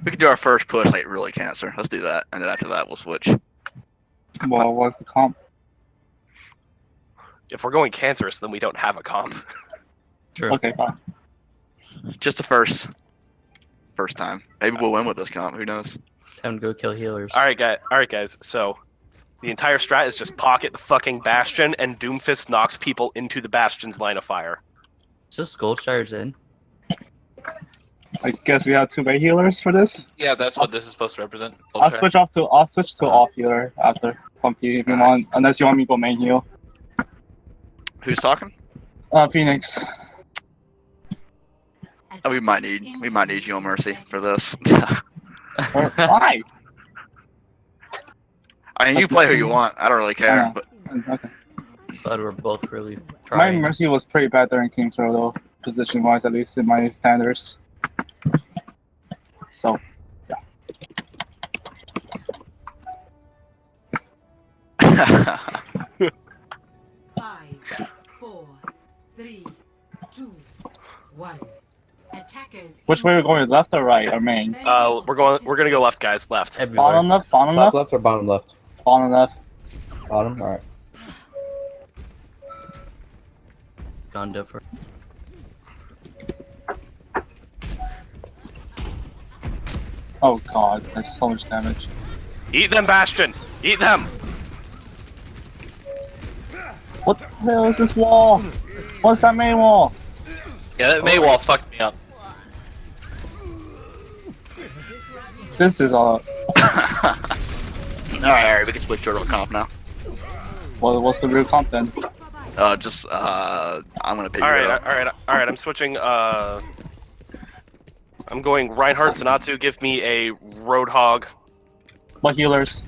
We can do our first push like really cancer. Let's do that, and then after that we'll switch. Well, what's the comp? If we're going cancerous, then we don't have a comp. Sure. Okay, fine. Just the first time. Maybe we'll win with this comp. Who knows? Time to go kill healers. All right, guys. So the entire strat is just pocket the fucking Bastion, and Doomfist knocks people into the Bastion's line of fire. Is this Goldshires in? I guess we have 2-way healers for this. Yeah, that's what this is supposed to represent. I'll switch to off healer after Funky if you want, unless you want me to go main heal. Who's talking? Phoenix. Oh, we might need you on Mercy for this. Why? I mean, you play who you want. I don't really care. But Okay. But we're both really My trying. Mercy was pretty bad during King's Row though, position wise at least in my standards. So yeah. 5, 4, 3, 2, 1. Attackers. Which way we're going, left or right or main? We're gonna go left, guys. Left. Everywhere. Bottom left, bottom Top left, left or bottom left? bottom left. Bottom? Alright. Gone different. Oh god, that's so much damage. Eat them, Bastion. Eat them. What the hell is this wall? What's that main wall? Yeah, that May wall fucked me up. This is alright, we can switch to a comp now. what's the real comp then? I'm gonna pick you up. All right. I'm switching. I'm going Reinhardt Zanatsu. Give me a Roadhog. What healers?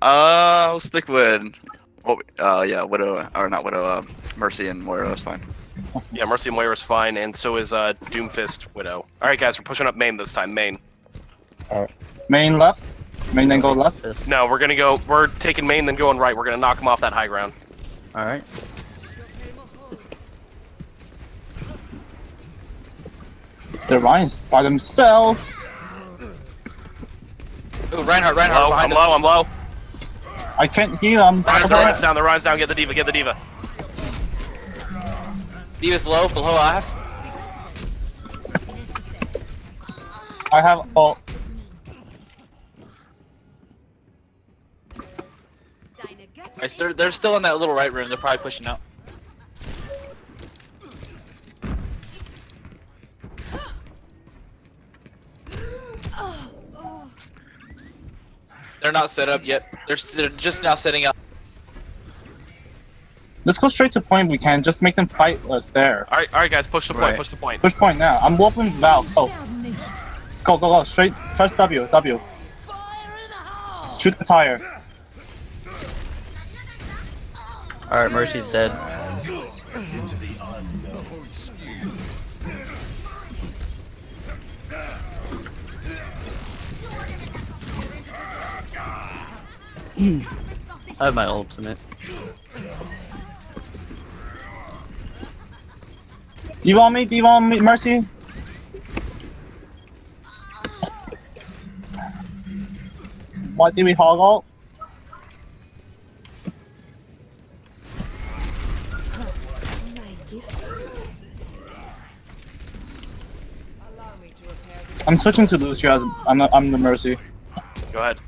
I'll stick with. Yeah, Widow or not Widow. Mercy and Moira. That's fine. Yeah, Mercy Moira's fine, and so is Doomfist Widow. All right, guys, we're pushing up main this time. Main. Main left? Main then go left? This. No, we're taking main, then going right. We're gonna knock them off that high ground. Alright. They're Ryan's by themselves. Ooh, Reinhardt I'm behind us. low. I'm low. I can't heal them. Ryan's down. The Ryan's down. Get the diva. Get the diva. Diva's low, below half. I have ult. They're still in that little right room. They're probably pushing out. They're not set up yet. They're just now setting up. Let's go straight to point if we can. Just make them fight us there. All right, guys, push the point. Right. Push the point. Push point now. I'm whooping Valve. Go. Straight. Press W. Shoot the tire. Alright, Mercy's dead. I have my ultimate. Do you want me, Mercy? Why did we hog ult? I'm switching to Lucio as I'm the Mercy. Go ahead.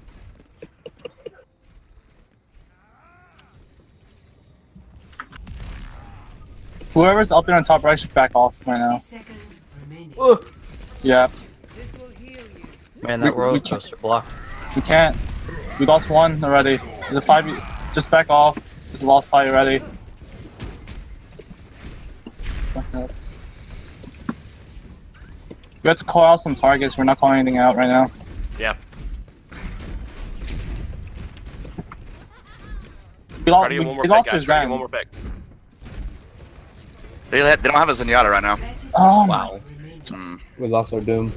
Whoever's up there on top right should back off right now. 60 seconds remaining. Yeah, Man, that We roller can't- coaster blocked. we can't. We lost one already. There's a 5. Just back off. There's a lost fight already. We have to call out some targets. We're not calling anything out right now. Yeah. We Try lost, to get one more we pick, lost guys. his Try to get Zen. one more pick. They don't have a Zenyatta right now. Oh, Wow. Hmm. We lost our Doom.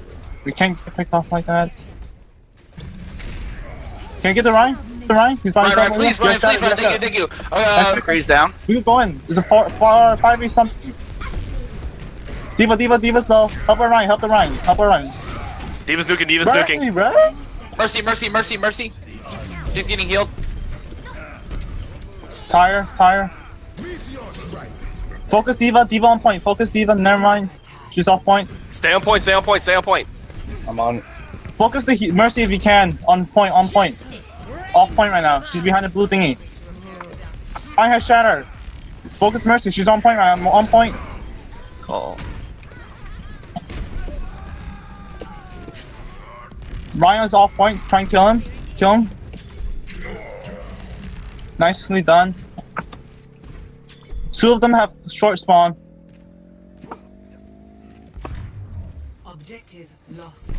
we can't get picked off like that. Can you get the Ryan? The Ryan? He's by Ryan, himself. Ryan, Yeah, please, Ryan, shut thank it. you. McCree's down. We can go in. There's a 5v something. Diva's low. Help her Ryan, help the Ryan, help her Ryan. Diva's nuking, Diva's nuking. Mercy. She's getting healed. Tire. Focus Diva on point. Focus Diva, never mind. She's off point. Stay on point. I'm on. Focus the Mercy if you can. On point. Off point right now. She's behind the blue thingy. I have Shatter. Focus Mercy. She's on point right now. On point. Call. Ryan's off point. Try and kill him. Nicely done. Two of them have short spawn. Objective lost.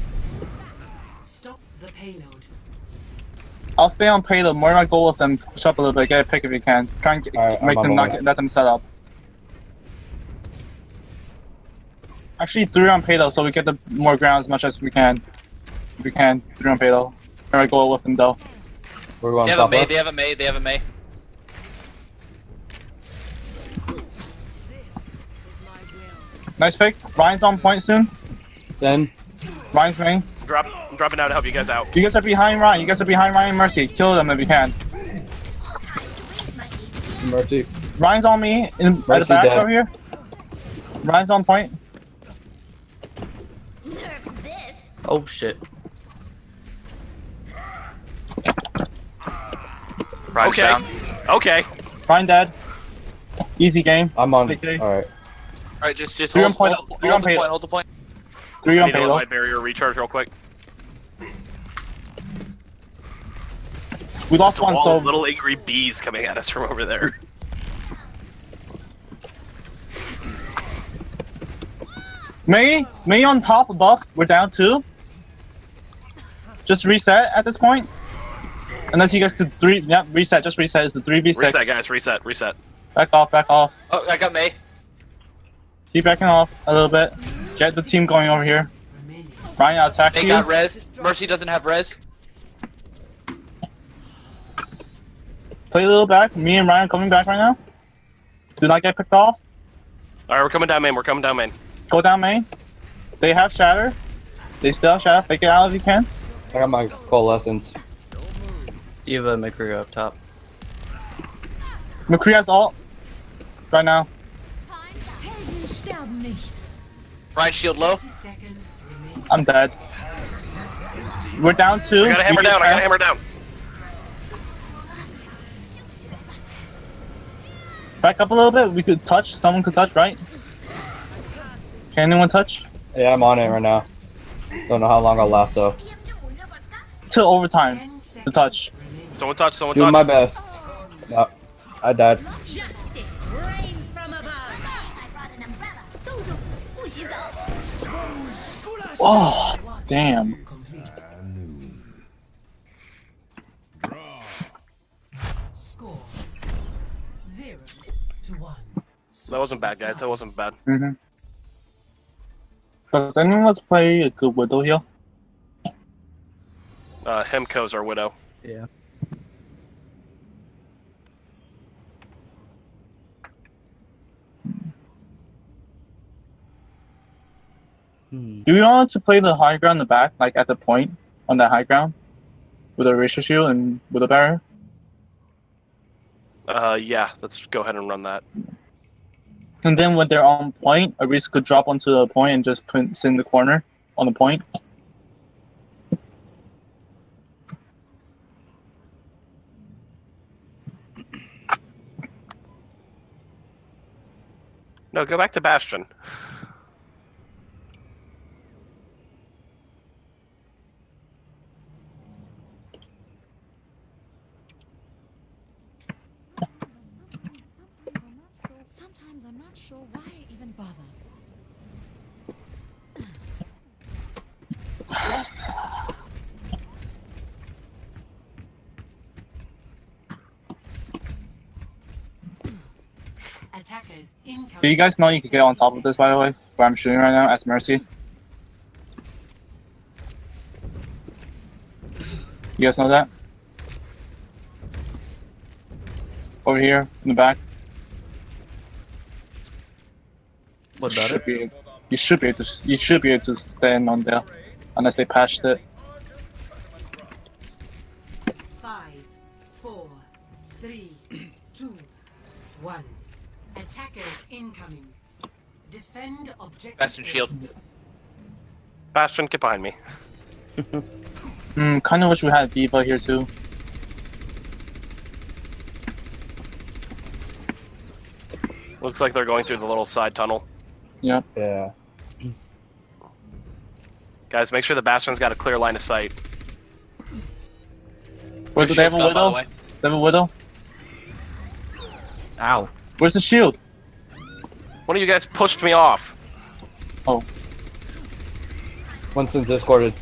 Stop the payload. I'll stay on payload. More my goal with them. Push up a little bit. Get a pick if you can. Try and Alright, make I'm them on not my way. let them set up. Actually, 3 on payload, so we get the more ground as much as we can. If we can, 3 on payload. More my goal with them though. We're going They top have left. a May. Nice pick. Ryan's on point soon. Send. Ryan's main. I'm dropping down to help you guys out. You guys are behind Ryan. and Mercy. Kill them if you can. Mercy. Ryan's on me at the Mercy back dead. over here. Ryan's on point. Oh shit. Ryan's Okay. down. Okay. Ryan dead. Easy game. I'm on. Okay. Alright. Alright, just Three on hold point, three on payload. hold the point. 3 I on need to let my payload. barrier recharge real quick. We lost Just a one, wall so of little angry bees coming at us from over there. May on top above. We're down 2. Just reset at this point. Unless you guys could reset. Just reset. It's the 3v6. Reset, guys. Reset. Back off. Oh, I got May. Keep backing off a little bit. Get the team going over here. Remaining. Ryan, I'll attack They you. got res. Mercy doesn't have res. Play a little back. Me and Ryan coming back right now. Do not get picked off. Alright, we're coming down main. Go down main. They have Shatter. They still have Shatter. Fake it out if you can. I got my coalescence. Diva and McCree up top. McCree has ult. Right now. Helden sterben nicht. Ryan shield low. 30 seconds remaining. I'm dead. We're down 2. I got a hammer down. Back up a little bit. We could touch. Someone could touch, right? Can anyone touch? Yeah, I'm on it right now. Don't know how long I'll last though. Till overtime. 10 To seconds touch. remaining. Someone touch. Doing my best. No, I died. Justice reigns from above. Oh, damn. Complete. Score 0-1. That wasn't bad, guys. That wasn't bad. Mm-hmm. Does anyone else play a good Widow here? Hemko's our widow. Yeah. Hmm. Do you want to play the high ground in the back, like at the point on that high ground? With a ratio shield and with a barrier? Yeah. Let's go ahead and run that. And then when they're on point, a risk could drop onto the point and just sit in the corner on the point. No, go back to Bastion. Sometimes I'm not sure why I even bother. Attackers Do incoming. you guys know you can get on top of this, by the way? Where I'm shooting right now as Mercy? You guys know that? Over here, in the back. What about Should it? be You should be able to stand on there, unless they patched it. 5, 4, 3, 2, 1. Attackers incoming. Defend objective. Bastion shield. Bastion, get behind me. Kind of wish we had D.Va here too. Looks like they're going through the little side tunnel. Yeah. Yeah. Guys, make sure the Bastion's got a clear line of sight. Where's the Devil Shield's gone, by the Widow? way. Devil Widow? Ow. Where's the shield? One of you guys pushed me off. Oh. Winston's discorded.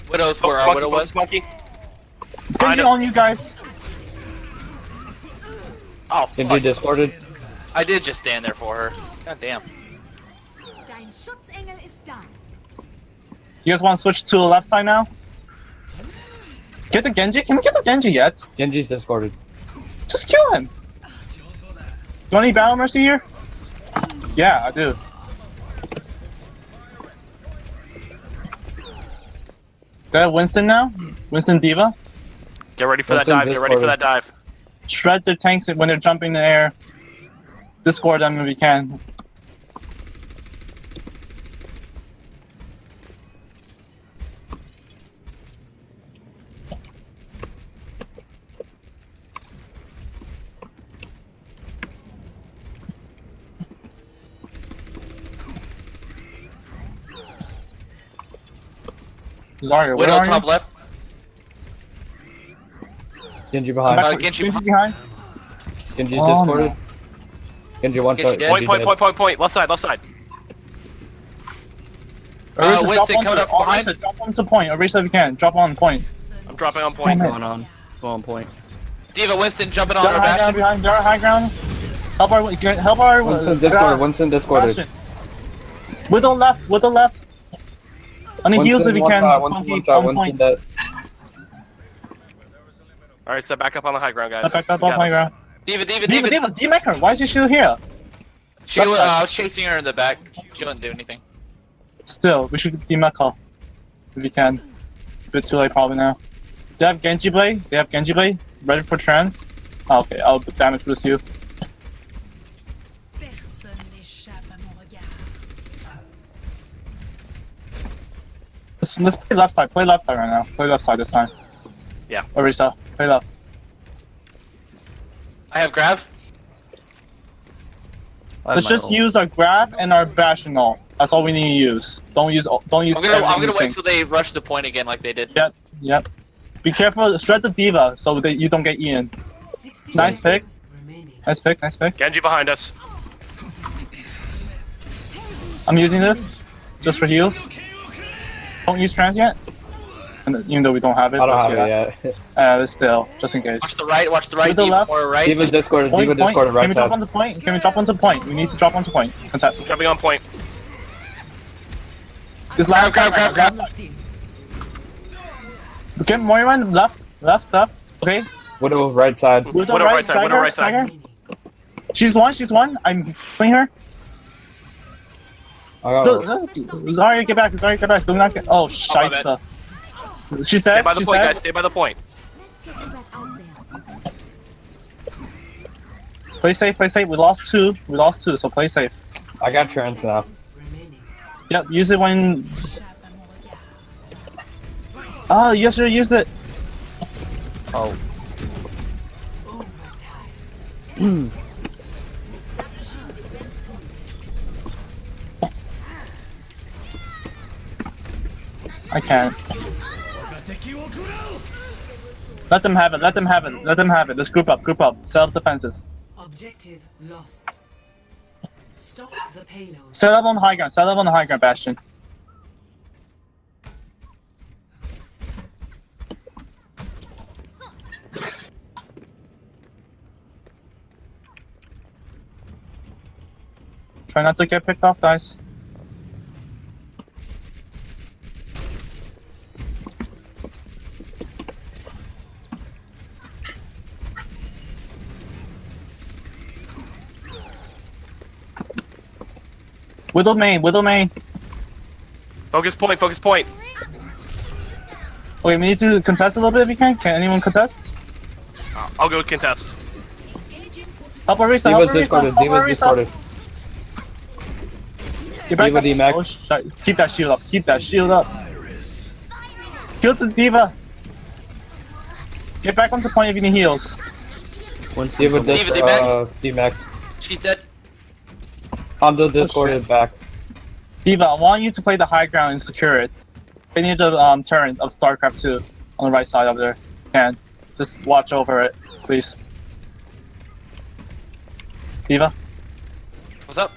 Widow's where our Widow was. Monkey. Genji us. on you guys. Oh, Genji fuck. discorded. I did just stand there for her. God damn. Dein Schutzengel ist da. You guys want to switch to the left side now? Get the Genji? Can we get the Genji yet? Genji's discorded. Just kill him. Do you want any battle mercy here? Yeah, I do. Do I have Winston now? Winston D.Va? Get ready for that Winston's dive. Get ready for that discorded. dive. Shred their tanks when they're jumping in the air. Discord them if we can. Zarya, where Widow are top you? left. Genji behind. Genji Genji behind. Genji's Oh, discorded. no. Genji one Genji shot. dead. Point, point, point, point, point. Left side, left side. Orisa, Winston drop coming onto- up behind. Orisa, drop onto point. Orisa, if you can. Drop on point. I'm dropping on point. Damn it. Going on. Go on point. D.Va Winston jumping on They're our high ground Bastion. behind. They're high ground. Help our. Winston discorded. Winston discorded. Bastion. With the left. With the left. On the heels if you one can. shot, Winston Funky, one shot, on Winston point. dead. All right, step back up on the high ground, guys. Step back up We on got high this. ground. D.Va. D-Maker, why is she still here? She was, I was chasing her in the back. She wouldn't do anything. Still, we should D-Maker. If you can. A bit too late probably now. They have Genji Blade. They have Genji Blade. Ready for trans. Oh, okay, I'll damage boost you. Personne n'échappe à mon regard. Let's play left side. Play left side right now. Play left side this time. Yeah. Orisa, play left. I have grab. I have Let's my just ult. use our grab and our bastion ult. That's all we need to use. Don't use. I'm gonna everything wait sync. till they rush the point again like they did. Yep. Be careful. Shred the D.Va so that you don't get eaten. 60 Nice pick. seconds remaining. Nice pick. Nice pick. Genji behind us. I'm using this just for heals. Don't use trans yet. And even though we don't have it. I don't let's have do it that. yet. But still, just in case. Watch the right. Watch the right. With the D.Va left. more right. D.Va discorded. D.Va discorded Can right we drop side. on the point? Can we drop onto point? We need to drop onto point. Contest. Jumping on point. This last Grab. Okay, Moira left. Okay. Widow right side. Widow Widow right side, Stagger, Widow right side. Stagger. She's one. I'm playing her. I got Zarya, get back. Do not get. Oh, shite stuff. She's Stay dead. by the She's point, dead. guys. Stay by the point. Let's get you back out there. Play safe. We lost two, so play safe. I got trans now. Remaining. Yep, use it when. Échappe à mon regard. Oh, yes, sir, use it. Oh. Overtime. I can't. Let them have it. Let's group up. Self defenses. Objective lost. Stop the payload. Set up on the high ground, Bastion. Try not to get picked off, guys. Widow main, Widow main. Focus point, focus point. Okay, we need to contest a little bit if you can. Can anyone contest? I'll go contest. Help Arisa, help D.Va's Arisa, discorded. help D.Va's Arisa. discorded. Get back D.Va up. D-Mac. Oh, shit. Keep that shield up, keep that shield up. Kill the D.Va. Get back onto point if you need heals. D.Va D.Va, D-Mac. She's dead. Hamza discorded back. D.Va, I want you to play the high ground and secure it. Finish the turn of StarCraft 2 on the right side over there. And just watch over it, please. D.Va, What's up?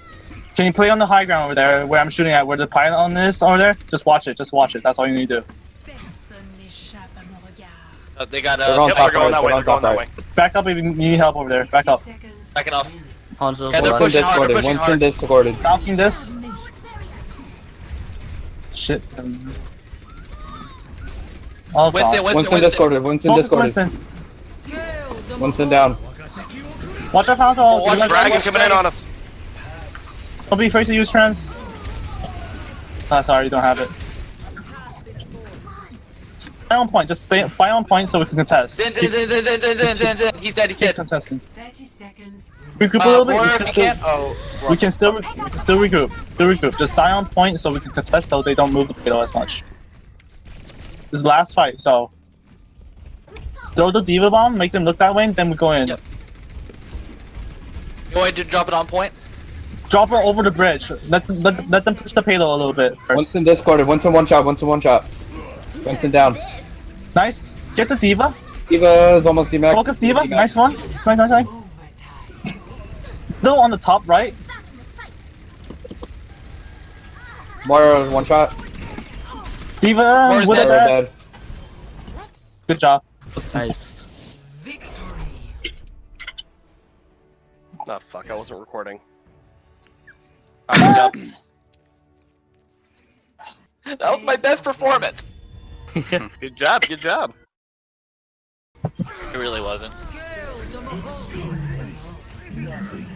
can you play on the high ground over there where I'm shooting at, where the pylon is over there? Just watch it, that's all you need to do. Personne n'échappe à mon regard. They got They're on Yep, top they're going right, that way, they're they're on going top that way. Back up if you need help over there, back up. Seconds. backing off. Hanzo, Yeah, they're left. pushing Winston hard, they're discorded. pushing Winston hard. discorded. Knocking this. Shit. Oh, Winston, God. Winston. Winston discorded. Winston Focus discorded. Winston. Winston down. Watch out, Hanzo. Oh, watch Dragon Watch coming in Dragon. on us. Don't be afraid to use trans. Ah, sorry, you don't have it. Stay on point. Just stay on point so we can contest. Zin, zin, zin, zin, zin, zin, zin, zin, zin. He's dead, he's Keep dead. contesting. 30 seconds. Regroup a little bit. Or We if can you still- can't, oh. We can still regroup. Still regroup. Just die on point so we can contest so they don't move the payload as much. This is the last fight, so throw the D.Va bomb, make them look that way, and then we go in. Yep. You want to drop it on point? Drop her over the bridge. Let them push the payload a little bit first. Winston discorded. Winston one shot. Winston one shot. Winston down. Nice. Get the D.Va. D.Va is almost D-Mac. Focus D.Va. Nice one. Nice. Overtime. Still on the top right. Moira one shot. D.Va Moira's with dead. a Moira dead. dead. Good job. Nice. Victory. Oh fuck, I wasn't recording. Good job. That was my best performance. Good job, good job. It really wasn't. Experience nothing.